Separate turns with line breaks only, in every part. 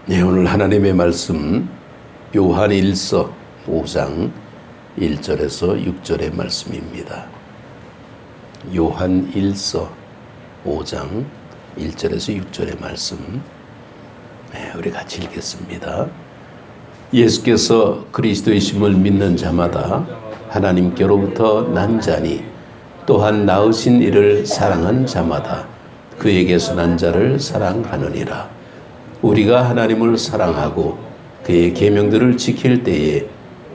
네, 오늘 하나님의 말씀 요한 1서 5장 1절에서 6절의 말씀입니다. 요한 1서 5장 1절에서 6절의 말씀, 우리 같이 읽겠습니다. 예수께서 그리스도이심을 믿는 자마다 하나님께로부터 난 자니 또한 낳으신 이를 사랑한 자마다 그에게서 난 자를 사랑하느니라. 우리가 하나님을 사랑하고 그의 계명들을 지킬 때에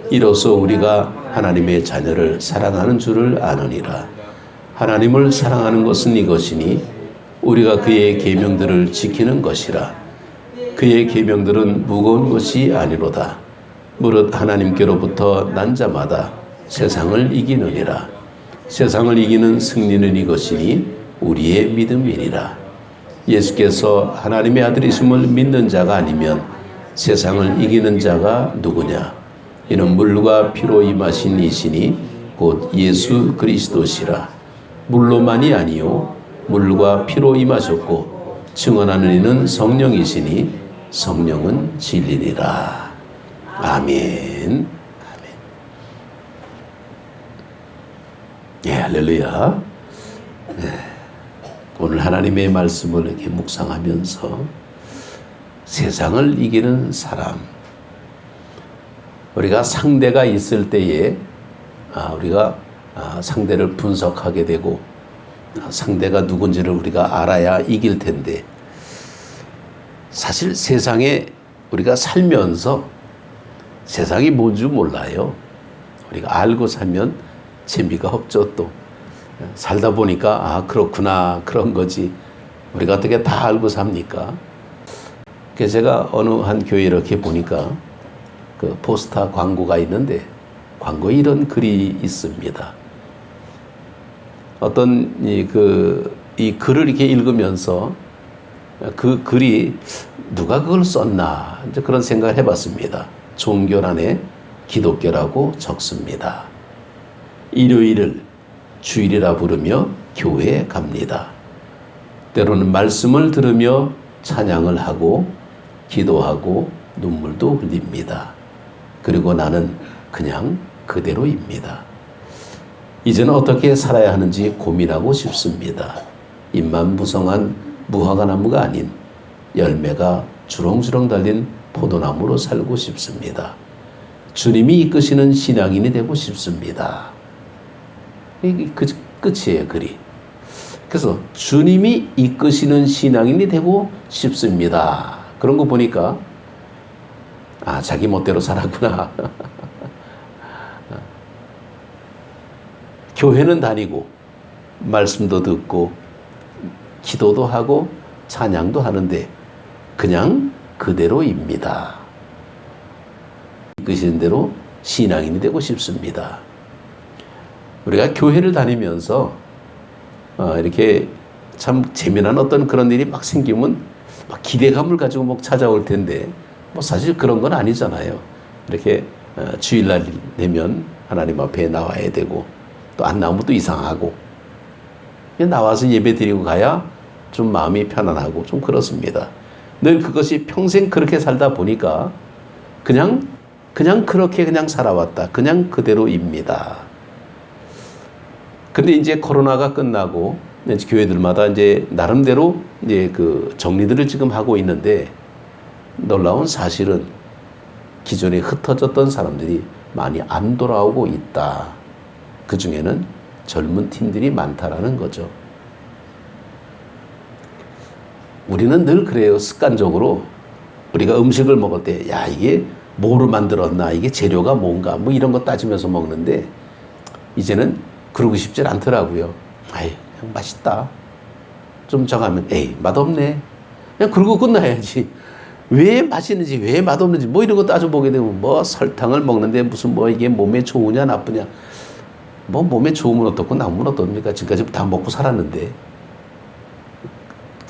이로써 우리가 하나님의 자녀를 사랑하는 줄을 아느니라. 하나님을 사랑하는 것은 이것이니 우리가 그의 계명들을 지키는 것이라. 그의 계명들은 무거운 것이 아니로다. 무릇 하나님께로부터 난 자마다 세상을 이기느니라. 세상을 이기는 승리는 이것이니 우리의 믿음이니라. 예수께서 하나님의 아들이심을 믿는 자가 아니면 세상을 이기는 자가 누구냐? 이는 물과 피로 임하신 이시니 곧 예수 그리스도시라. 물로만이 아니요 물과 피로 임하셨고 증언하는 이는 성령이시니 성령은 진리니라. 아멘. 예, 할렐루야. 오늘 하나님의 말씀을 이렇게 묵상하면서 세상을 이기는 사람, 우리가 상대가 있을 때에 우리가 상대를 분석하게 되고 상대가 누군지를 우리가 알아야 이길 텐데, 사실 세상에 우리가 살면서 세상이 뭔지 몰라요. 우리가 알고 살면 재미가 없죠. 또 살다 보니까 그렇구나, 그런 거지. 우리가 어떻게 다 알고 삽니까? 그래서 제가 어느 한 교회 이렇게 보니까 그 포스터 광고가 있는데 광고에 이런 글이 있습니다. 어떤 이 글을 이렇게 읽으면서 그 글이 누가 그걸 썼나 이제 그런 생각을 해봤습니다. 종교란에 기독교라고 적습니다. 일요일을 주일이라 부르며 교회에 갑니다. 때로는 말씀을 들으며 찬양을 하고 기도하고 눈물도 흘립니다. 그리고 나는 그냥 그대로입니다. 이제는 어떻게 살아야 하는지 고민하고 싶습니다. 잎만 무성한 무화과 나무가 아닌 열매가 주렁주렁 달린 포도나무로 살고 싶습니다. 주님이 이끄시는 신앙인이 되고 싶습니다. 이게 끝이에요, 글이. 그래서 주님이 이끄시는 신앙인이 되고 싶습니다. 그런 거 보니까 자기 멋대로 살았구나. 교회는 다니고 말씀도 듣고 기도도 하고 찬양도 하는데 그냥 그대로입니다. 이끄시는 대로 신앙인이 되고 싶습니다. 우리가 교회를 다니면서 이렇게 참 재미난 어떤 그런 일이 막 생기면 막 기대감을 가지고 막 찾아올 텐데 뭐 사실 그런 건 아니잖아요. 이렇게 주일날 되면 하나님 앞에 나와야 되고 또 안 나오면 또 이상하고 나와서 예배 드리고 가야 좀 마음이 편안하고 좀 그렇습니다. 늘 그것이 평생 그렇게 살다 보니까 그냥 그렇게 그냥 살아왔다. 그냥 그대로입니다. 근데 이제 코로나가 끝나고 이제 교회들마다 이제 나름대로 이제 그 정리들을 지금 하고 있는데 놀라운 사실은 기존에 흩어졌던 사람들이 많이 안 돌아오고 있다. 그 중에는 젊은 팀들이 많다라는 거죠. 우리는 늘 그래요. 습관적으로 우리가 음식을 먹을 때 이게 뭐로 만들었나, 이게 재료가 뭔가 뭐 이런 거 따지면서 먹는데 이제는 그러고 싶질 않더라고요. 그냥 맛있다. 좀 저가면 맛없네. 그냥 그러고 끝나야지. 왜 맛있는지, 왜 맛없는지 뭐 이런 거 따져보게 되면 뭐 설탕을 먹는데 무슨 뭐 이게 몸에 좋으냐 나쁘냐. 뭐 몸에 좋으면 어떻고 나쁘면 어떻습니까? 지금까지 다 먹고 살았는데.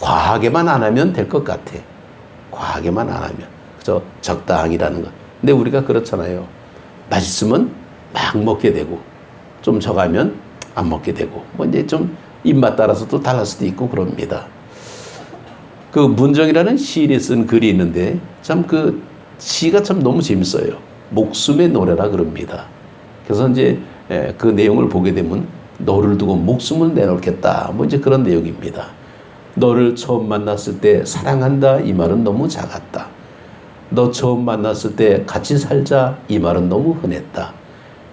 과하게만 안 하면 될 것 같아. 과하게만 안 하면. 그죠? 적당이라는 것. 근데 우리가 그렇잖아요. 맛있으면 막 먹게 되고 좀 적으면 안 먹게 되고 뭐 이제 좀 입맛 따라서 또 달랄 수도 있고 그럽니다. 그 문정이라는 시인이 쓴 글이 있는데 참 그 시가 참 너무 재밌어요. 목숨의 노래라 그럽니다. 그래서 이제 그 내용을 보게 되면 너를 두고 목숨을 내놓겠다. 뭐 이제 그런 내용입니다. 너를 처음 만났을 때 사랑한다 이 말은 너무 작았다. 너 처음 만났을 때 같이 살자 이 말은 너무 흔했다.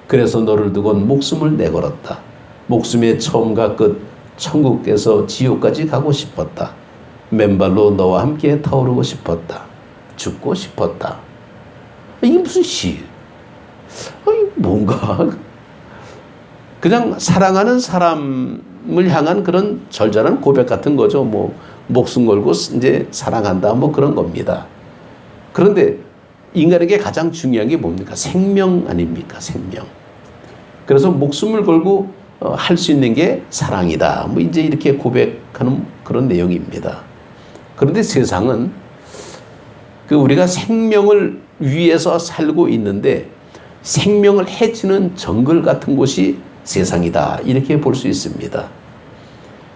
그래서 너를 두곤 목숨을 내걸었다. 목숨의 처음과 끝 천국에서 지옥까지 가고 싶었다. 맨발로 너와 함께 타오르고 싶었다. 죽고 싶었다. 이게 무슨 시? 뭔가 그냥 사랑하는 사람을 향한 그런 절절한 고백 같은 거죠. 뭐 목숨 걸고 이제 사랑한다 뭐 그런 겁니다. 그런데 인간에게 가장 중요한 게 뭡니까? 생명 아닙니까? 생명. 그래서 목숨을 걸고 할 수 있는 게 사랑이다. 뭐 이제 이렇게 고백하는 그런 내용입니다. 그런데 세상은 그 우리가 생명을 위해서 살고 있는데 생명을 해치는 정글 같은 곳이 세상이다. 이렇게 볼 수 있습니다.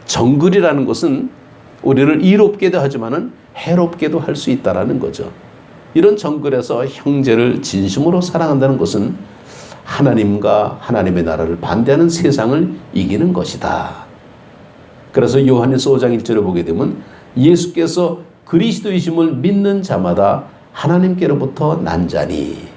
정글이라는 것은 우리를 이롭게도 하지만은 해롭게도 할 수 있다라는 거죠. 이런 정글에서 형제를 진심으로 사랑한다는 것은 하나님과 하나님의 나라를 반대하는 세상을 이기는 것이다. 그래서 요한일서 5장 1절에 보게 되면 예수께서 그리스도이심을 믿는 자마다 하나님께로부터 난 자니,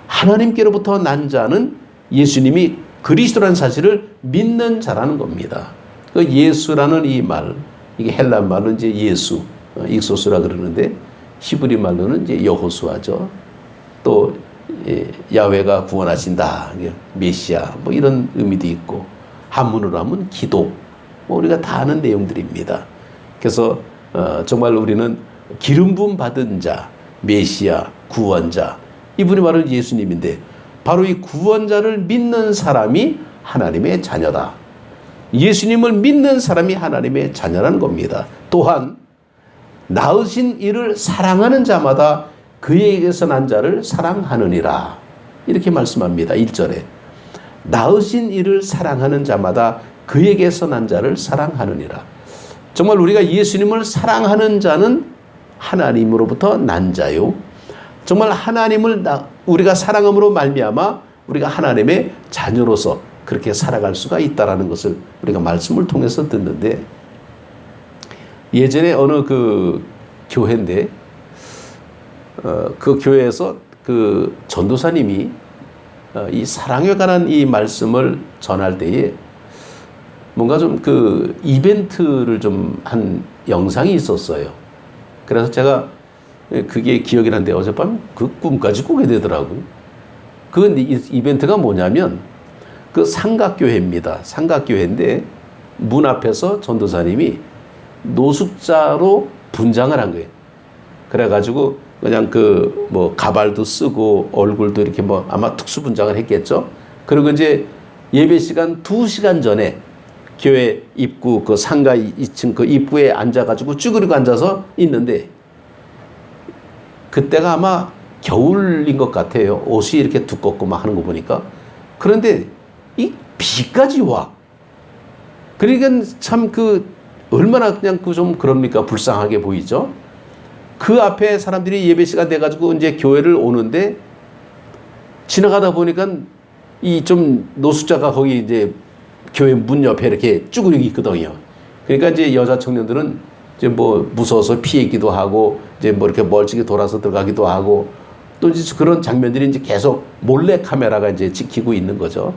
하나님께로부터 난 자는 예수님이 그리스도라는 사실을 믿는 자라는 겁니다. 그 예수라는 이 말, 이게 헬라 말로 이제 예수, 익소스라 그러는데 히브리 말로는 이제 여호수아죠. 또 야훼가 구원하신다, 메시아, 뭐 이런 의미도 있고, 한문으로 하면 기도, 뭐 우리가 다 아는 내용들입니다. 그래서 정말 우리는 기름 부음 받은 자, 메시아, 구원자, 이분이 바로 예수님인데 바로 이 구원자를 믿는 사람이 하나님의 자녀다. 예수님을 믿는 사람이 하나님의 자녀라는 겁니다. 또한 낳으신 이를 사랑하는 자마다 그에게서 난 자를 사랑하느니라. 이렇게 말씀합니다. 1절에. 낳으신 이를 사랑하는 자마다 그에게서 난 자를 사랑하느니라. 정말 우리가 예수님을 사랑하는 자는 하나님으로부터 난 자요. 정말 하나님을 우리가 사랑함으로 말미암아 우리가 하나님의 자녀로서 그렇게 살아갈 수가 있다라는 것을 우리가 말씀을 통해서 듣는데, 예전에 어느 그 교회인데 그 교회에서 그 전도사님이 이 사랑에 관한 이 말씀을 전할 때에 뭔가 좀 그 이벤트를 좀 한 영상이 있었어요. 그래서 제가 그게 기억이 나는데 어젯밤 그 꿈까지 꾸게 되더라고요. 그 이벤트가 뭐냐면 그 삼각교회입니다. 삼각교회인데 문 앞에서 전도사님이 노숙자로 분장을 한 거예요. 그래가지고 그냥 그 뭐 가발도 쓰고 얼굴도 이렇게 뭐 아마 특수 분장을 했겠죠. 그리고 이제 예배 시간 2시간 전에 교회 입구 그 상가 2층 그 입구에 앉아가지고 쭈그리고 앉아서 있는데, 그때가 아마 겨울인 것 같아요. 옷이 이렇게 두껍고 막 하는 거 보니까. 그런데 이 비까지 와. 그러니까 참 그 얼마나 그냥 그 좀 그럽니까? 불쌍하게 보이죠? 그 앞에 사람들이 예배 시간 돼가지고 이제 교회를 오는데 지나가다 보니까 이 좀 노숙자가 거기 이제 교회 문 옆에 이렇게 쭈그리고 있거든요. 그러니까 이제 여자 청년들은 이제 뭐 무서워서 피하기도 하고 이제 뭐 이렇게 멀찍이 돌아서 들어가기도 하고 또 이제 그런 장면들이 이제 계속 몰래 카메라가 이제 지키고 있는 거죠.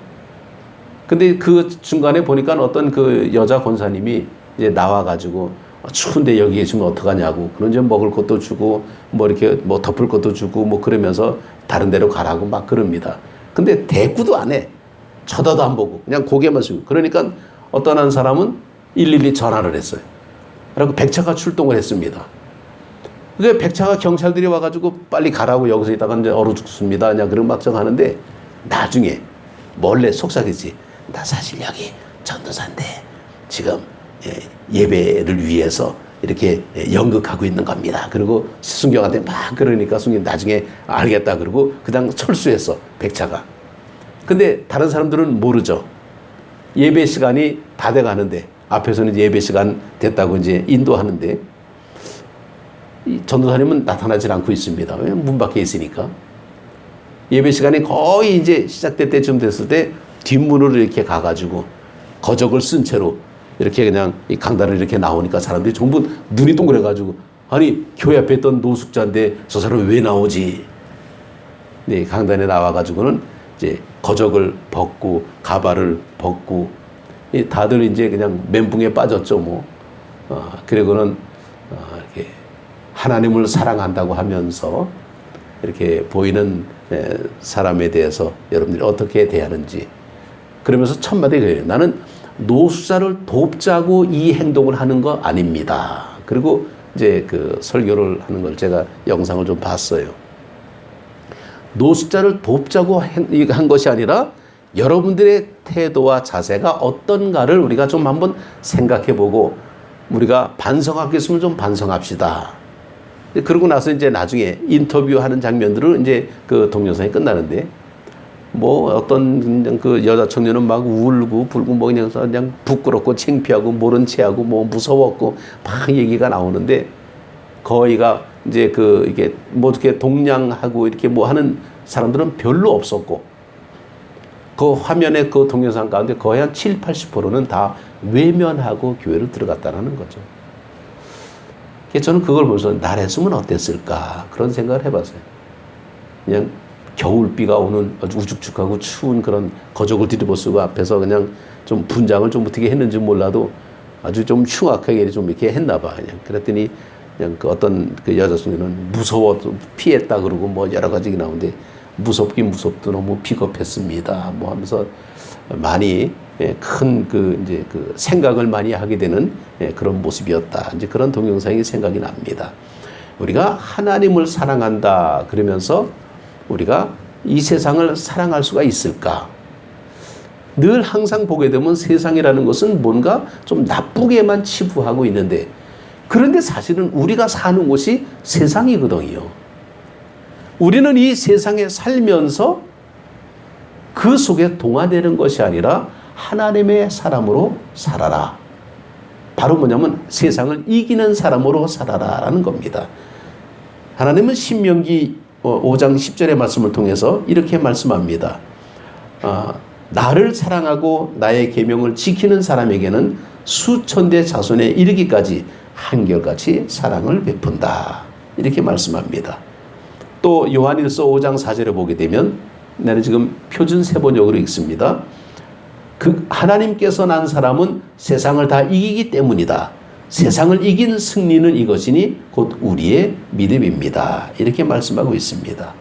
근데 그 중간에 보니까 어떤 그 여자 권사님이 이제 나와가지고 추운데 여기 계시면 어떡하냐고, 그런 좀 먹을 것도 주고 뭐 이렇게 뭐 덮을 것도 주고 뭐 그러면서 다른 데로 가라고 막 그럽니다. 근데 대꾸도 안 해. 쳐다도 안 보고 그냥 고개만 숙이고. 그러니까 어떤 한 사람은 112 전화를 했어요. 그리고 백차가 출동을 했습니다. 그게 백차가 경찰들이 와가지고 빨리 가라고 여기서 있다가 이제 얼어 죽습니다. 그냥 그런 막정 하는데 나중에 몰래 속삭이지. 나 사실 여기 전도사인데 지금 예배를 위해서 이렇게 연극하고 있는 겁니다. 그리고 순경한테 막 그러니까 순경 나중에 알겠다 그러고 그냥 철수했어, 백차가. 근데 다른 사람들은 모르죠. 예배 시간이 다 돼가는데 앞에서는 예배 시간 됐다고 이제 인도하는데 이 전도사님은 나타나질 않고 있습니다. 왜? 문 밖에 있으니까. 예배 시간이 거의 이제 시작될 때쯤 됐을 때 뒷문으로 이렇게 가가지고 거적을 쓴 채로 이렇게 그냥 이 강단을 이렇게 나오니까 사람들이 전부 눈이 동그래가지고 아니 교회 앞에 있던 노숙자인데 저 사람이 왜 나오지? 네, 강단에 나와가지고는 이제 거적을 벗고 가발을 벗고 다들 이제 그냥 멘붕에 빠졌죠 뭐. 그리고는 이렇게 하나님을 사랑한다고 하면서 이렇게 보이는 사람에 대해서 여러분들이 어떻게 대하는지 그러면서 첫 마디 그래요. 나는 노숙자를 돕자고 이 행동을 하는 거 아닙니다. 그리고 이제 그 설교를 하는 걸 제가 영상을 좀 봤어요. 노숙자를 돕자고 한 것이 아니라 여러분들의 태도와 자세가 어떤가를 우리가 좀 한번 생각해 보고 우리가 반성할 게 있으면 좀 반성합시다. 그러고 나서 이제 나중에 인터뷰하는 장면들은 이제 그 동영상이 끝나는데 뭐 어떤 그 여자 청년은 막 울고 불고 뭐 그냥 부끄럽고 창피하고 모른 체하고 뭐 무서웠고 막 얘기가 나오는데 거기가 이제 그 이게 뭐 이렇게 동냥하고 이렇게 뭐 하는 사람들은 별로 없었고 그 화면에 그 동영상 가운데 거의 한 7, 80%는 다 외면하고 교회를 들어갔다는 거죠. 저는 그걸 보면서 나랬으면 어땠을까 그런 생각을 해봤어요. 그냥 겨울비가 오는 아주 우죽죽하고 추운 그런 거적을 뒤집어쓰고 앞에서 그냥 좀 분장을 좀 어떻게 했는지 몰라도 아주 좀 흉악하게 좀 이렇게 했나 봐. 그냥 그랬더니 그냥 그 어떤 그 여자친구는 무서워서 피했다 그러고 뭐 여러 가지 나오는데 무섭긴 무섭도 너무 비겁했습니다. 뭐 하면서 많이 큰 그 이제 그 생각을 많이 하게 되는 그런 모습이었다. 이제 그런 동영상이 생각이 납니다. 우리가 하나님을 사랑한다 그러면서 우리가 이 세상을 사랑할 수가 있을까? 늘 항상 보게 되면 세상이라는 것은 뭔가 좀 나쁘게만 치부하고 있는데 그런데 사실은 우리가 사는 곳이 세상이거든요. 우리는 이 세상에 살면서 그 속에 동화되는 것이 아니라 하나님의 사람으로 살아라. 바로 뭐냐면 세상을 이기는 사람으로 살아라라는 겁니다. 하나님은 신명기 5장 10절의 말씀을 통해서 이렇게 말씀합니다. 나를 사랑하고 나의 계명을 지키는 사람에게는 수천대 자손에 이르기까지 한결같이 사랑을 베푼다. 이렇게 말씀합니다. 또 요한일서 5장 4절에 보게 되면 나는 지금 표준 세번역으로 읽습니다. 그 하나님께서 난 사람은 세상을 다 이기기 때문이다. 세상을 이긴 승리는 이것이니 곧 우리의 믿음입니다. 이렇게 말씀하고 있습니다.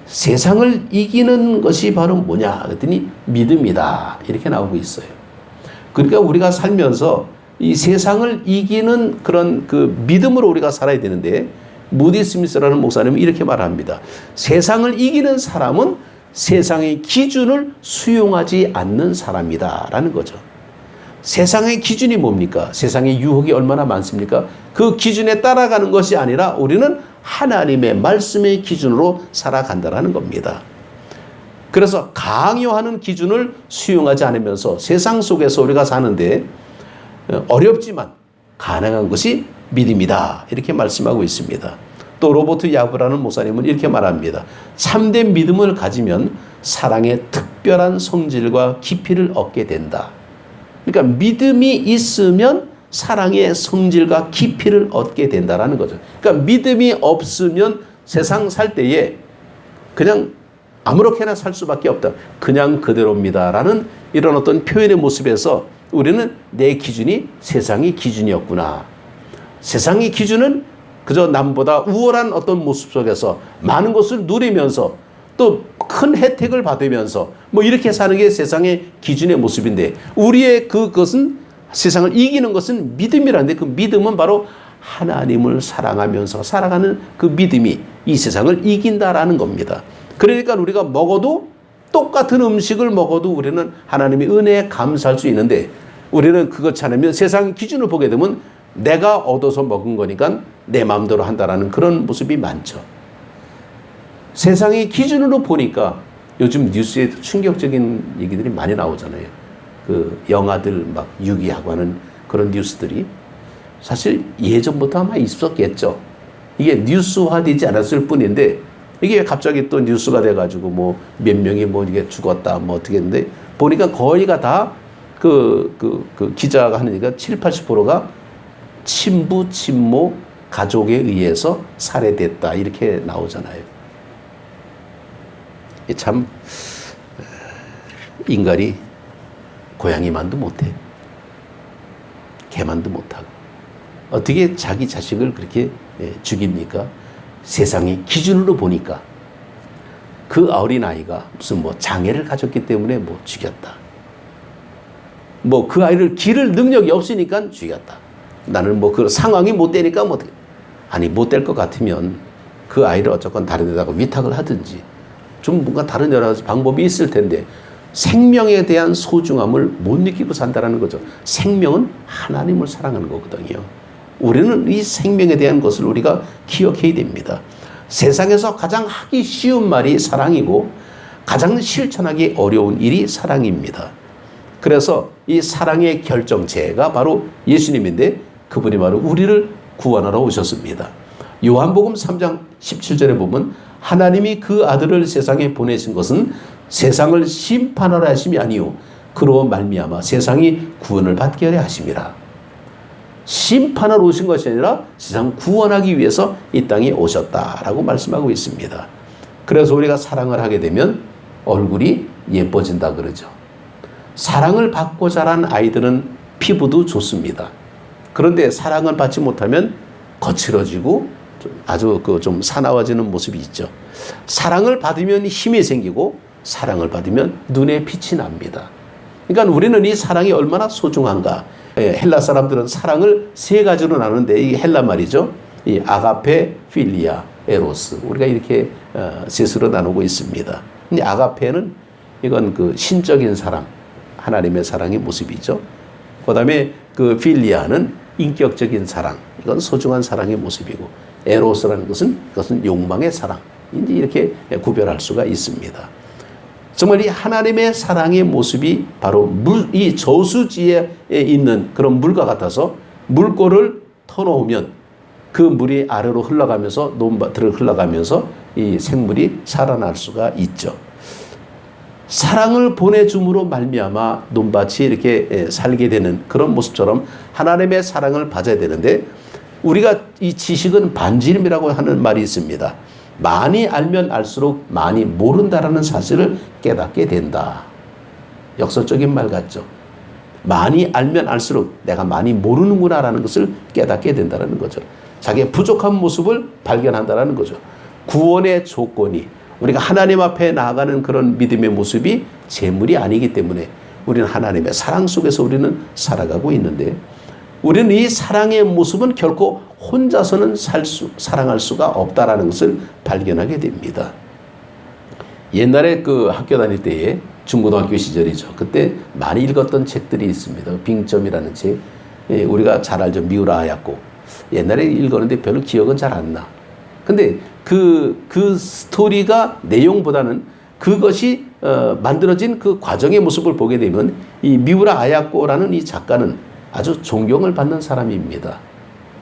세상을 이기는 것이 바로 뭐냐 그랬더니 믿음이다. 이렇게 나오고 있어요. 그러니까 우리가 살면서 이 세상을 이기는 그런 그 믿음으로 우리가 살아야 되는데 무디 스미스라는 목사님은 이렇게 말합니다. 세상을 이기는 사람은 세상의 기준을 수용하지 않는 사람이다 라는 거죠. 세상의 기준이 뭡니까? 세상의 유혹이 얼마나 많습니까? 그 기준에 따라가는 것이 아니라 우리는 하나님의 말씀의 기준으로 살아간다는 겁니다. 그래서 강요하는 기준을 수용하지 않으면서 세상 속에서 우리가 사는데 어렵지만 가능한 것이 믿음이다. 이렇게 말씀하고 있습니다. 또 로버트 야브라는 목사님은 이렇게 말합니다. 참된 믿음을 가지면 사랑의 특별한 성질과 깊이를 얻게 된다. 그러니까 믿음이 있으면 사랑의 성질과 깊이를 얻게 된다는 거죠. 그러니까 믿음이 없으면 세상 살 때에 그냥 아무렇게나 살 수밖에 없다. 그냥 그대로입니다라는 이런 어떤 표현의 모습에서 우리는 내 기준이 세상의 기준이었구나. 세상의 기준은 그저 남보다 우월한 어떤 모습 속에서 많은 것을 누리면서 또 큰 혜택을 받으면서 뭐 이렇게 사는 게 세상의 기준의 모습인데 우리의 그것은 세상을 이기는 것은 믿음이라는데 그 믿음은 바로 하나님을 사랑하면서 살아가는 그 믿음이 이 세상을 이긴다라는 겁니다. 그러니까 우리가 먹어도 똑같은 음식을 먹어도 우리는 하나님의 은혜에 감사할 수 있는데 우리는 그렇지 않으면 세상 기준을 보게 되면 내가 얻어서 먹은 거니까 내 마음대로 한다라는 그런 모습이 많죠. 세상의 기준으로 보니까 요즘 뉴스에 충격적인 얘기들이 많이 나오잖아요. 그 영아들 막 유기하고 하는 그런 뉴스들이 사실 예전부터 아마 있었겠죠. 이게 뉴스화되지 않았을 뿐인데 이게 갑자기 또 뉴스가 돼가지고 뭐 몇 명이 뭐 이게 죽었다 뭐 어떻게 했는데 보니까 거의가 다 그 기자가 하는 얘기가 70~80%가 친부, 친모, 가족에 의해서 살해됐다 이렇게 나오잖아요. 참 인간이 고양이만도 못해. 개만도 못하고. 어떻게 자기 자식을 그렇게 죽입니까? 세상의 기준으로 보니까 그 어린아이가 무슨 뭐 장애를 가졌기 때문에 뭐 죽였다. 뭐 그 아이를 기를 능력이 없으니까 죽였다. 나는 뭐 그 상황이 못 되니까 뭐 아니 못 될 것 같으면 그 아이를 어쨌건 다른 데다가 위탁을 하든지 좀 뭔가 다른 여러 가지 방법이 있을 텐데 생명에 대한 소중함을 못 느끼고 산다는 거죠. 생명은 하나님을 사랑하는 거거든요. 우리는 이 생명에 대한 것을 우리가 기억해야 됩니다. 세상에서 가장 하기 쉬운 말이 사랑이고 가장 실천하기 어려운 일이 사랑입니다. 그래서 이 사랑의 결정체가 바로 예수님인데 그분이 바로 우리를 구원하러 오셨습니다. 요한복음 3장 17절에 보면 하나님이 그 아들을 세상에 보내신 것은 세상을 심판하라 하심이 아니요 그로 말미암아 세상이 구원을 받게 하려 하심이라. 심판하러 오신 것이 아니라 세상 구원하기 위해서 이 땅에 오셨다라고 말씀하고 있습니다. 그래서 우리가 사랑을 하게 되면 얼굴이 예뻐진다 그러죠. 사랑을 받고 자란 아이들은 피부도 좋습니다. 그런데 사랑을 받지 못하면 거칠어지고 아주 좀 사나워지는 모습이 있죠. 사랑을 받으면 힘이 생기고 사랑을 받으면 눈에 빛이 납니다. 그러니까 우리는 이 사랑이 얼마나 소중한가. 헬라 사람들은 사랑을 세 가지로 나누는데 이 헬라 말이죠. 이 아가페, 필리아, 에로스. 우리가 이렇게 셋으로 나누고 있습니다. 근데 아가페는 이건 그 신적인 사랑, 하나님의 사랑의 모습이죠. 그다음에 그 필리아는 인격적인 사랑, 이건 소중한 사랑의 모습이고 에로스라는 그것은 욕망의 사랑. 이제 이렇게 구별할 수가 있습니다. 정말 이 하나님의 사랑의 모습이 바로 이 저수지에 있는 그런 물과 같아서 물꼬를 터놓으면 그 물이 아래로 흘러가면서 논밭으로 흘러가면서 이 생물이 살아날 수가 있죠. 사랑을 보내줌으로 말미암아 논밭이 이렇게 살게 되는 그런 모습처럼 하나님의 사랑을 받아야 되는데 우리가 이 지식은 반지름이라고 하는 말이 있습니다. 많이 알면 알수록 많이 모른다라는 사실을 깨닫게 된다. 역설적인 말 같죠. 많이 알면 알수록 내가 많이 모르는구나라는 것을 깨닫게 된다는 거죠. 자기의 부족한 모습을 발견한다는 거죠. 구원의 조건이 우리가 하나님 앞에 나아가는 그런 믿음의 모습이 재물이 아니기 때문에 우리는 하나님의 사랑 속에서 우리는 살아가고 있는데 우리는 이 사랑의 모습은 결코 혼자서는 사랑할 수가 없다라는 것을 발견하게 됩니다. 옛날에 그 학교 다닐 때에 중고등학교 시절이죠. 그때 많이 읽었던 책들이 있습니다. 빙점이라는 책. 우리가 잘 알죠. 미우라 하얗고. 옛날에 읽었는데 별로 기억은 잘 안 나. 근데 그 스토리가 내용보다는 그것이 만들어진 그 과정의 모습을 보게 되면 이 미우라 아야코라는 이 작가는 아주 존경을 받는 사람입니다.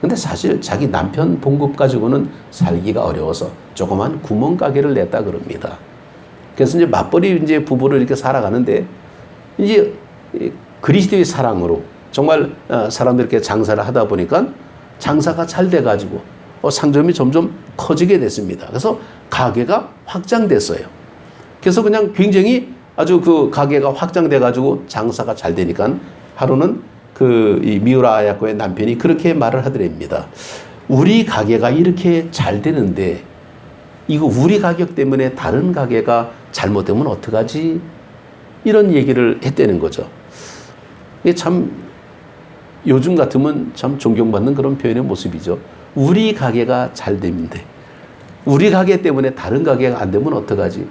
근데 사실 자기 남편 봉급 가지고는 살기가 어려워서 조그만 구멍가게를 냈다 그럽니다. 그래서 이제 맞벌이 이제 부부를 이렇게 살아가는데 이제 그리스도의 사랑으로 정말 사람들께 장사를 하다 보니까 장사가 잘 돼가지고 상점이 점점 커지게 됐습니다. 그래서 가게가 확장됐어요. 그래서 그냥 굉장히 아주 그 가게가 확장돼가지고 장사가 잘 되니까 하루는 이 미우라 아야코의 남편이 그렇게 말을 하더랍니다. 우리 가게가 이렇게 잘 되는데 이거 우리 가격 때문에 다른 가게가 잘못되면 어떡하지? 이런 얘기를 했다는 거죠. 이게 참 요즘 같으면 참 존경받는 그런 표현의 모습이죠. 우리 가게가 잘 되는데 우리 가게 때문에 다른 가게가 안 되면 어떡하지?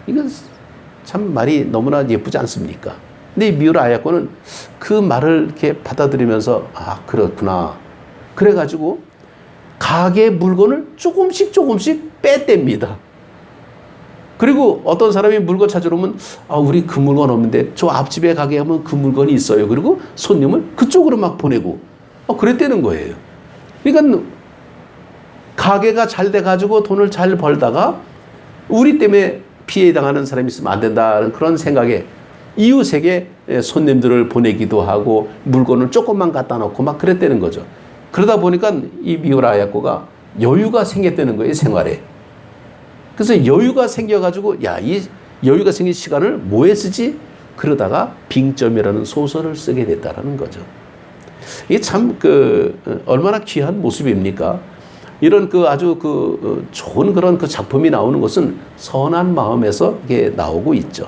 이건 참 말이 너무나 예쁘지 않습니까? 근데 미우라 아야코는 그 말을 이렇게 받아들이면서 아 그렇구나. 그래가지고 가게 물건을 조금씩 뺐답니다. 그리고 어떤 사람이 물건 찾으러 오면 우리 그 물건 없는데 저 앞집에 가게 하면 그 물건이 있어요. 그리고 손님을 그쪽으로 막 보내고 그랬다는 거예요. 그러니까 가게가 잘 돼가지고 돈을 잘 벌다가 우리 때문에 피해 당하는 사람이 있으면 안 된다는 그런 생각에 이웃에게 손님들을 보내기도 하고 물건을 조금만 갖다 놓고 막 그랬다는 거죠. 그러다 보니까 이 미우라 야코가 여유가 생겼다는 거예요, 생활에. 그래서 여유가 생겨가지고 이 여유가 생긴 시간을 뭐에 쓰지? 그러다가 빙점이라는 소설을 쓰게 됐다라는 거죠. 이게 참 얼마나 귀한 모습입니까? 이런 아주 좋은 그런 작품이 나오는 것은 선한 마음에서 이게 나오고 있죠.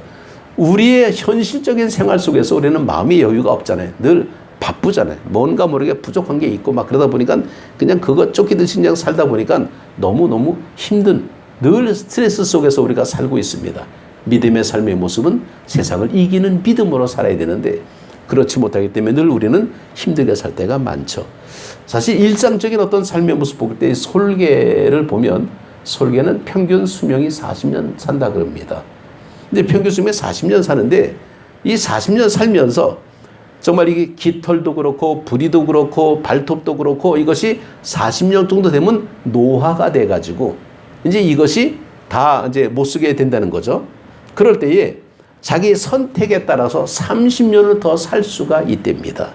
우리의 현실적인 생활 속에서 우리는 마음의 여유가 없잖아요. 늘 바쁘잖아요. 뭔가 모르게 부족한 게 있고 막 그러다 보니까 그냥 그거 쫓기듯이 그냥 살다 보니까 너무너무 힘든 늘 스트레스 속에서 우리가 살고 있습니다. 믿음의 삶의 모습은 세상을 이기는 믿음으로 살아야 되는데 그렇지 못하기 때문에 늘 우리는 힘들게 살 때가 많죠. 사실 일상적인 어떤 삶의 모습 볼 때 솔개를 보면 솔개는 평균 수명이 40년 산다 그럽니다. 근데 평균 수명이 40년 사는데 이 40년 살면서 정말 이게 깃털도 그렇고 부리도 그렇고 발톱도 그렇고 이것이 40년 정도 되면 노화가 돼가지고 이제 이것이 다 이제 못 쓰게 된다는 거죠. 그럴 때에 자기 선택에 따라서 30년을 더 살 수가 있답니다.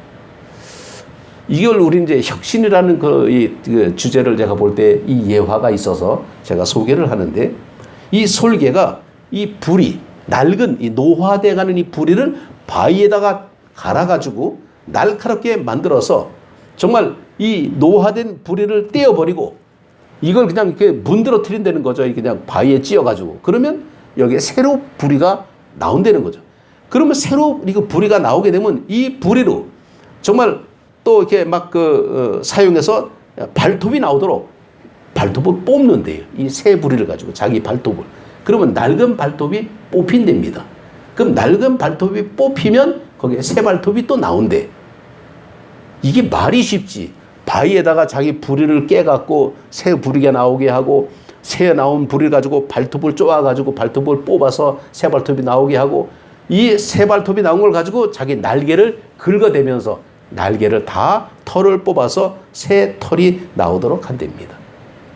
이걸 우리 이제 혁신이라는 그 주제를 제가 볼 때 이 예화가 있어서 제가 소개를 하는데 이 솔개가 이 부리, 낡은 이 노화돼가는 이 부리를 바위에다가 갈아가지고 날카롭게 만들어서 정말 이 노화된 부리를 떼어버리고 이걸 그냥 이렇게 문드러뜨린다는 거죠. 그냥 바위에 찧어가지고. 그러면 여기에 새로 부리가 나온다는 거죠. 그러면 새로 이거 부리가 나오게 되면 이 부리로 정말 또 이렇게 막 사용해서 발톱이 나오도록 발톱을 뽑는데요. 이 새 부리를 가지고 자기 발톱을. 그러면 낡은 발톱이 뽑힌답니다. 그럼 낡은 발톱이 뽑히면 거기에 새 발톱이 또 나온대. 이게 말이 쉽지. 바위에다가 자기 부리를 깨갖고 새 부리가 나오게 하고 새 나온 부리를 가지고 발톱을 쪼아가지고 발톱을 뽑아서 새 발톱이 나오게 하고 이 새 발톱이 나온 걸 가지고 자기 날개를 긁어대면서 날개를 다 털을 뽑아서 새 털이 나오도록 한답니다.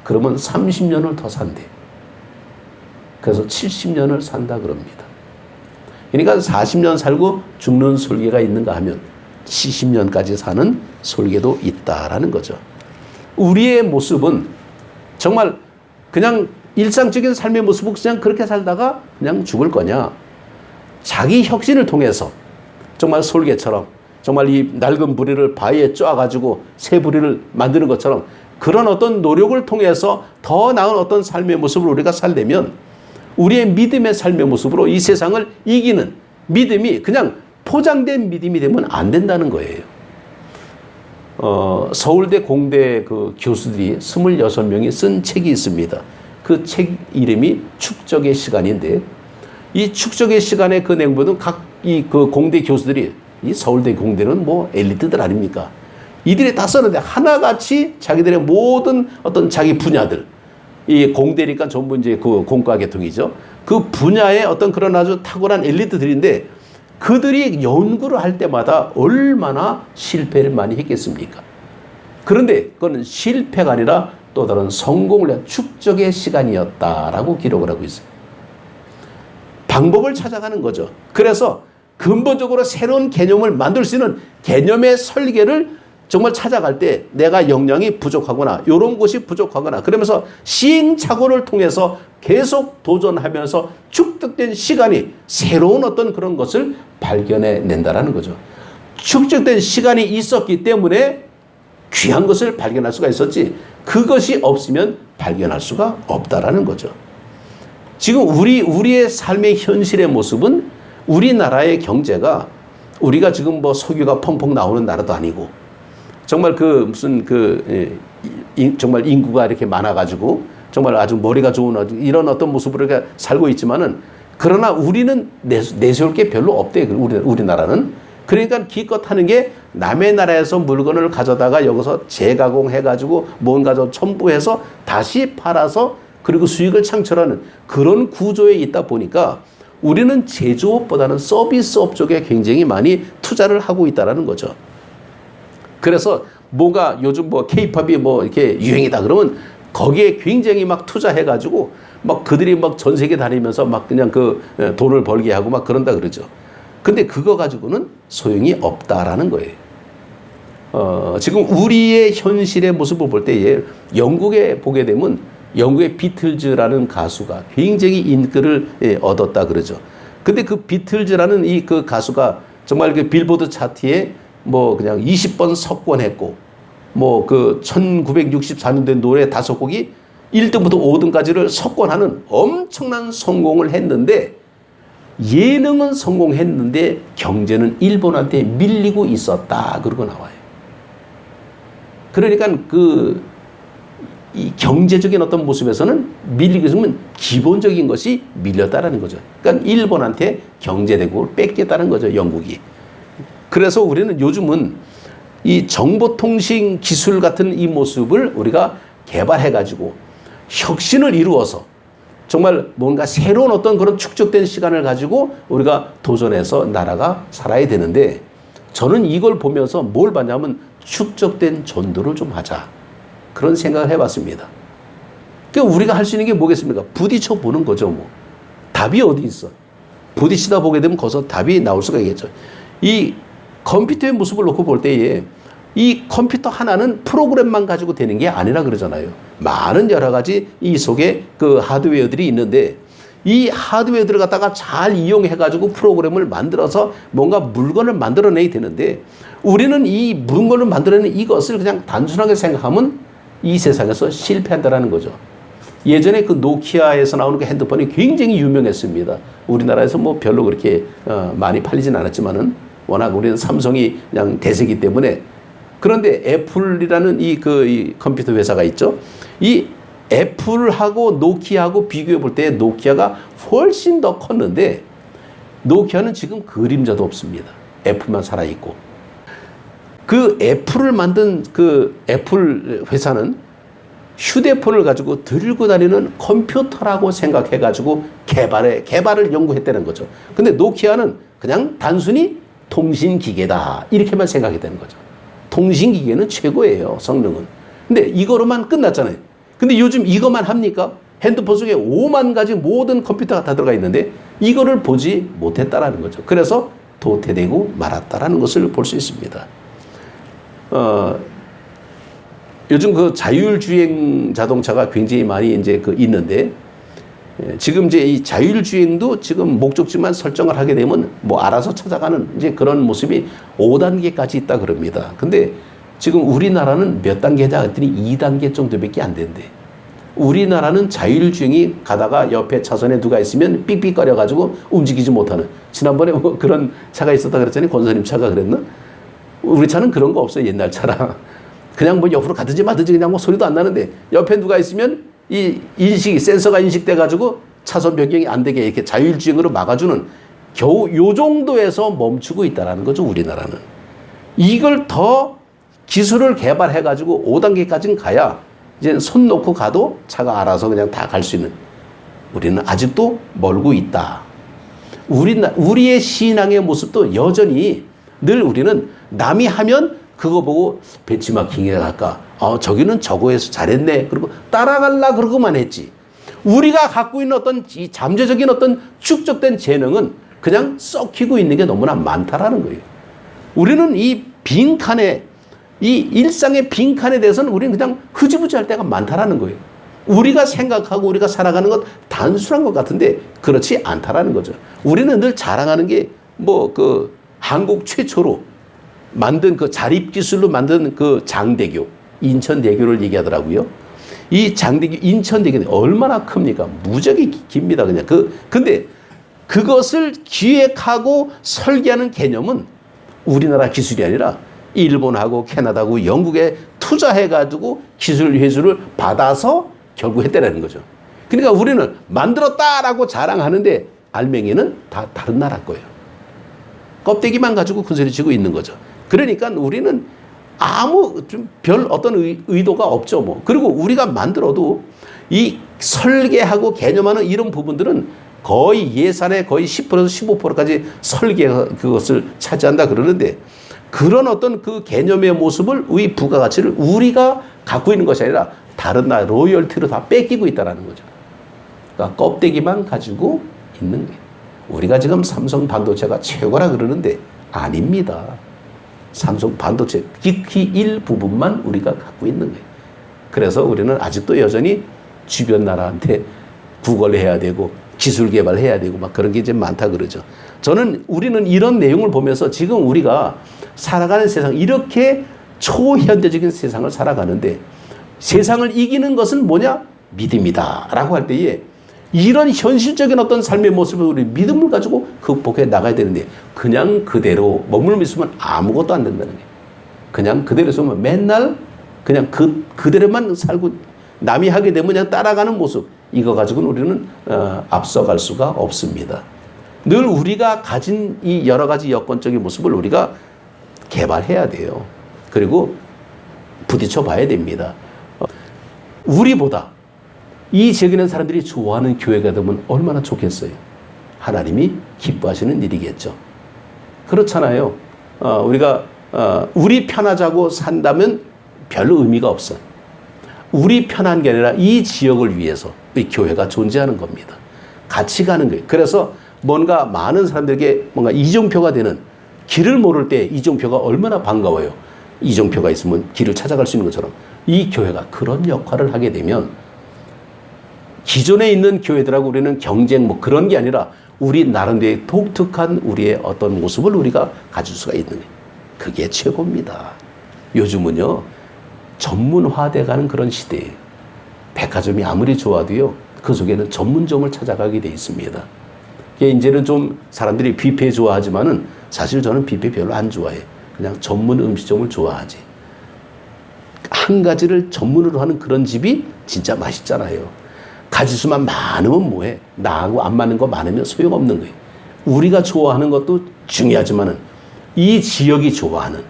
그러면 30년을 더 산대. 그래서 70년을 산다 그럽니다. 그러니까 40년 살고 죽는 솔개가 있는가 하면 70년까지 사는 솔개도 있다라는 거죠. 우리의 모습은 정말 그냥 일상적인 삶의 모습은 그냥 그렇게 살다가 그냥 죽을 거냐. 자기 혁신을 통해서 정말 솔개처럼 정말 이 낡은 부리를 바위에 쪼아가지고 새 부리를 만드는 것처럼 그런 어떤 노력을 통해서 더 나은 어떤 삶의 모습을 우리가 살려면 우리의 믿음의 삶의 모습으로 이 세상을 이기는 믿음이 그냥 포장된 믿음이 되면 안 된다는 거예요. 서울대 공대 교수들이 26명이 쓴 책이 있습니다. 그 책 이름이 축적의 시간인데 이 축적의 시간의 그 내용보다는 그 공대 교수들이 이 서울대 공대는 뭐 엘리트들 아닙니까? 이들이 다 썼는데 하나같이 자기들의 모든 어떤 자기 분야들 이 공대니까 전부 이제 그 공과계통이죠. 그 분야의 어떤 그런 아주 탁월한 엘리트들인데 그들이 연구를 할 때마다 얼마나 실패를 많이 했겠습니까? 그런데 그건 실패가 아니라 또 다른 성공을 위한 축적의 시간이었다라고 기록을 하고 있어요. 방법을 찾아가는 거죠. 그래서 근본적으로 새로운 개념을 만들 수 있는 개념의 설계를 정말 찾아갈 때 내가 역량이 부족하거나 이런 것이 부족하거나 그러면서 시행착오를 통해서 계속 도전하면서 축적된 시간이 새로운 어떤 그런 것을 발견해낸다라는 거죠. 축적된 시간이 있었기 때문에 귀한 것을 발견할 수가 있었지 그것이 없으면 발견할 수가 없다라는 거죠. 지금 우리의 삶의 현실의 모습은 우리나라의 경제가 우리가 지금 뭐 석유가 펑펑 나오는 나라도 아니고 정말 정말 인구가 이렇게 많아가지고 정말 아주 머리가 좋은 이런 어떤 모습으로 이렇게 살고 있지만은 그러나 우리는 내세울 게 별로 없대요. 우리나라는. 그러니까 기껏 하는 게 남의 나라에서 물건을 가져다가 여기서 재가공해가지고 뭔가 좀 첨부해서 다시 팔아서 그리고 수익을 창출하는 그런 구조에 있다 보니까 우리는 제조업보다는 서비스업 쪽에 굉장히 많이 투자를 하고 있다는 거죠. 그래서 뭔가 요즘 뭐 K-팝이 뭐 이렇게 유행이다 그러면 거기에 굉장히 막 투자해가지고 막 그들이 막 전 세계 다니면서 막 그냥 그 돈을 벌게 하고 막 그런다 그러죠. 근데 그거 가지고는 소용이 없다라는 거예요. 지금 우리의 현실의 모습을 볼 때에 영국에 보게 되면 영국의 비틀즈라는 가수가 굉장히 인기를 얻었다 그러죠. 근데 그 비틀즈라는 이 그 가수가 정말 그 빌보드 차트에 뭐 그냥 20번 석권했고 뭐 그 1964년도에 노래 5곡이 1등부터 5등까지를 석권하는 엄청난 성공을 했는데 예능은 성공했는데 경제는 일본한테 밀리고 있었다 그러고 나와요. 그러니까 이 경제적인 어떤 모습에서는 밀리고 있으면 기본적인 것이 밀렸다라는 거죠. 그러니까 일본한테 경제 대국을 뺏겼다는 거죠, 영국이. 그래서 우리는 요즘은 이 정보통신 기술 같은 이 모습을 우리가 개발해가지고 혁신을 이루어서 정말 뭔가 새로운 어떤 그런 축적된 시간을 가지고 우리가 도전해서 나라가 살아야 되는데 저는 이걸 보면서 뭘 봤냐면 축적된 전도를 좀 하자. 그런 생각을 해봤습니다. 그러니까 우리가 할 수 있는 게 뭐겠습니까? 부딪혀 보는 거죠, 뭐. 답이 어디 있어? 부딪히다 보게 되면 거기서 답이 나올 수가 있겠죠. 이 컴퓨터의 모습을 놓고 볼 때에 이 컴퓨터 하나는 프로그램만 가지고 되는 게 아니라 그러잖아요. 많은 여러 가지 이 속에 그 하드웨어들이 있는데 이 하드웨어들을 갖다가 잘 이용해가지고 프로그램을 만들어서 뭔가 물건을 만들어내야 되는데 우리는 이 물건을 만들어내는 이것을 그냥 단순하게 생각하면 이 세상에서 실패한다라는 거죠. 예전에 그 노키아에서 나오는 그 핸드폰이 굉장히 유명했습니다. 우리나라에서 뭐 별로 그렇게 많이 팔리진 않았지만은 워낙 우리는 삼성이 그냥 대세기 때문에 그런데 애플이라는 이 컴퓨터 회사가 있죠. 이 애플하고 노키아하고 비교해 볼 때 노키아가 훨씬 더 컸는데 노키아는 지금 그림자도 없습니다. 애플만 살아있고. 그 애플을 만든 그 애플 회사는 휴대폰을 가지고 들고 다니는 컴퓨터라고 생각해가지고 개발을 연구했다는 거죠. 근데 노키아는 그냥 단순히 통신기계다. 이렇게만 생각했다는 거죠. 통신기계는 최고예요, 성능은. 근데 이거로만 끝났잖아요. 근데 요즘 이것만 합니까? 핸드폰 속에 5만 가지 모든 컴퓨터가 다 들어가 있는데 이거를 보지 못했다라는 거죠. 그래서 도태되고 말았다라는 것을 볼 수 있습니다. 요즘 그 자율주행 자동차가 굉장히 많이 이제 있는데 지금 이제 이 자율주행도 지금 목적지만 설정을 하게 되면 뭐 알아서 찾아가는 이제 그런 모습이 5단계까지 있다 그럽니다. 근데 지금 우리나라는 몇 단계냐 했더니 2단계 정도밖에 안 된대. 우리나라는 자율주행이 가다가 옆에 차선에 누가 있으면 삑삑거려가지고 움직이지 못하는. 지난번에 뭐 그런 차가 있었다 그랬잖아요. 권사님 차가 그랬나? 우리 차는 그런 거 없어요. 옛날 차랑. 그냥 뭐 옆으로 가든지 마든지 그냥 뭐 소리도 안 나는데 옆에 누가 있으면 이 센서가 인식돼가지고 차선 변경이 안 되게 이렇게 자율주행으로 막아주는 겨우 요 정도에서 멈추고 있다는 거죠. 우리나라는. 이걸 더 기술을 개발해가지고 5단계까지는 가야 이제 손 놓고 가도 차가 알아서 그냥 다 갈 수 있는. 우리는 아직도 멀고 있다. 우리의 신앙의 모습도 여전히 늘 우리는 남이 하면 그거 보고 벤치마킹에 갈까? 저기는 저거에서 잘했네. 그리고 따라갈라 그러고만 했지. 우리가 갖고 있는 어떤 이 잠재적인 어떤 축적된 재능은 그냥 썩히고 있는 게 너무나 많다라는 거예요. 우리는 이 빈칸에 이 일상의 빈칸에 대해서는 우리는 그냥 흐지부지 할 때가 많다라는 거예요. 우리가 생각하고 우리가 살아가는 것 단순한 것 같은데 그렇지 않다라는 거죠. 우리는 늘 자랑하는 게 뭐 한국 최초로 만든 그 자립기술로 만든 그 장대교, 인천대교를 얘기하더라고요. 이 장대교, 인천대교는 얼마나 큽니까? 무지하게 깁니다. 그냥 근데 그것을 기획하고 설계하는 개념은 우리나라 기술이 아니라 일본하고 캐나다하고 영국에 투자해가지고 기술 회수를 받아서 결국 했다라는 거죠. 그러니까 우리는 만들었다라고 자랑하는데 알맹이는 다 다른 나라 거예요. 껍데기만 가지고 큰소리 치고 있는 거죠. 그러니까 우리는 아무 좀 별 어떤 의도가 없죠. 뭐. 그리고 우리가 만들어도 이 설계하고 개념하는 이런 부분들은 거의 예산의 거의 10%에서 15%까지 설계 그것을 차지한다 그러는데, 그런 어떤 그 개념의 모습을 우리 부가가치를 우리가 갖고 있는 것이 아니라 다른 나라 로열티로 다 뺏기고 있다는 거죠. 그러니까 껍데기만 가지고 있는 거예요. 우리가 지금 삼성 반도체가 최고라 그러는데 아닙니다. 삼성 반도체 극히 일부분만 우리가 갖고 있는 거예요. 그래서 우리는 아직도 여전히 주변 나라한테 구걸해야 되고 기술 개발해야 되고 막 그런 게 이제 많다 그러죠. 우리는 이런 내용을 보면서 지금 우리가 살아가는 세상, 이렇게 초현대적인 세상을 살아가는데 세상을 이기는 것은 뭐냐? 믿음이다 라고 할 때에 이런 현실적인 어떤 삶의 모습을 우리 믿음을 가지고 극복해 나가야 되는데, 그냥 그대로 머물러 있으면 아무것도 안 된다는 거예요. 그냥 그대로 있으면 맨날 그냥 그대로만 살고 남이 하게 되면 그냥 따라가는 모습, 이거 가지고는 우리는 앞서갈 수가 없습니다. 늘 우리가 가진 이 여러 가지 여건적인 모습을 우리가 개발해야 돼요. 그리고 부딪혀 봐야 됩니다. 우리보다 이 지역에 있는 사람들이 좋아하는 교회가 되면 얼마나 좋겠어요. 하나님이 기뻐하시는 일이겠죠. 그렇잖아요. 우리가 우리 편하자고 산다면 별로 의미가 없어요. 우리 편한 게 아니라 이 지역을 위해서 이 교회가 존재하는 겁니다. 같이 가는 거예요. 그래서 뭔가 많은 사람들에게 뭔가 이정표가 되는, 길을 모를 때 이정표가 얼마나 반가워요. 이정표가 있으면 길을 찾아갈 수 있는 것처럼 이 교회가 그런 역할을 하게 되면 기존에 있는 교회들하고 우리는 경쟁 뭐 그런 게 아니라 우리 나름대로의 독특한 우리의 어떤 모습을 우리가 가질 수가 있는 거예요. 그게 최고입니다. 요즘은요, 전문화돼가는 그런 시대예요. 백화점이 아무리 좋아도요, 그 속에는 전문점을 찾아가게 돼 있습니다. 이제는 좀 사람들이 뷔페 좋아하지만은 사실 저는 뷔페 별로 안 좋아해요. 그냥 전문 음식점을 좋아하지. 한 가지를 전문으로 하는 그런 집이 진짜 맛있잖아요. 가지수만 많으면 뭐해? 나하고 안 맞는 거 많으면 소용없는 거예요. 우리가 좋아하는 것도 중요하지만은 이 지역이 좋아하는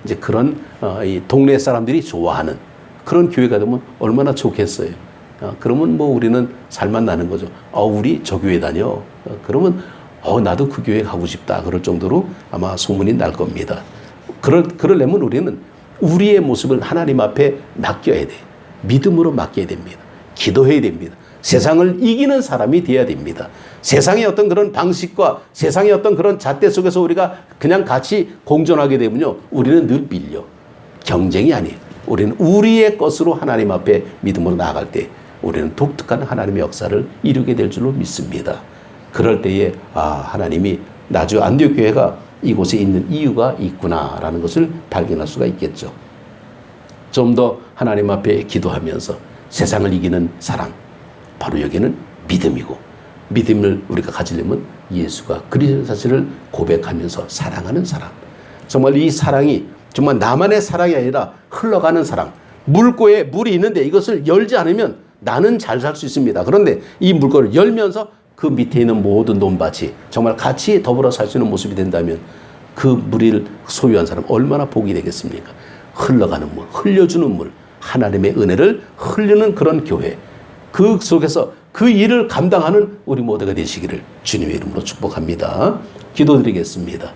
이제 그런 이 동네 사람들이 좋아하는 그런 교회가 되면 얼마나 좋겠어요. 그러면 뭐 우리는 살만 나는 거죠. 우리 저 교회 다녀. 그러면 나도 그 교회 가고 싶다. 그럴 정도로 아마 소문이 날 겁니다. 그러려면 우리는 우리의 모습을 하나님 앞에 맡겨야 돼요. 믿음으로 맡겨야 됩니다. 기도해야 됩니다. 세상을 이기는 사람이 되어야 됩니다. 세상의 어떤 그런 방식과 세상의 어떤 그런 잣대 속에서 우리가 그냥 같이 공존하게 되면요, 우리는 늘 밀려. 경쟁이 아니에요. 우리는 우리의 것으로 하나님 앞에 믿음으로 나아갈 때 우리는 독특한 하나님의 역사를 이루게 될 줄로 믿습니다. 그럴 때에 하나님이 나주 안디옥교회가 이곳에 있는 이유가 있구나라는 것을 발견할 수가 있겠죠. 좀 더 하나님 앞에 기도하면서 세상을 이기는 사랑, 바로 여기는 믿음이고, 믿음을 우리가 가지려면 예수가 그리스도 자신을 고백하면서 사랑하는 사람, 정말 이 사랑이 정말 나만의 사랑이 아니라 흘러가는 사랑, 물고에 물이 있는데 이것을 열지 않으면 나는 잘 살 수 있습니다. 그런데 이 물고를 열면서 그 밑에 있는 모든 논밭이 정말 같이 더불어 살 수 있는 모습이 된다면 그 물을 소유한 사람 얼마나 복이 되겠습니까? 흘러가는 물, 흘려주는 물, 하나님의 은혜를 흘리는 그런 교회, 그 속에서 그 일을 감당하는 우리 모두가 되시기를 주님의 이름으로 축복합니다. 기도드리겠습니다.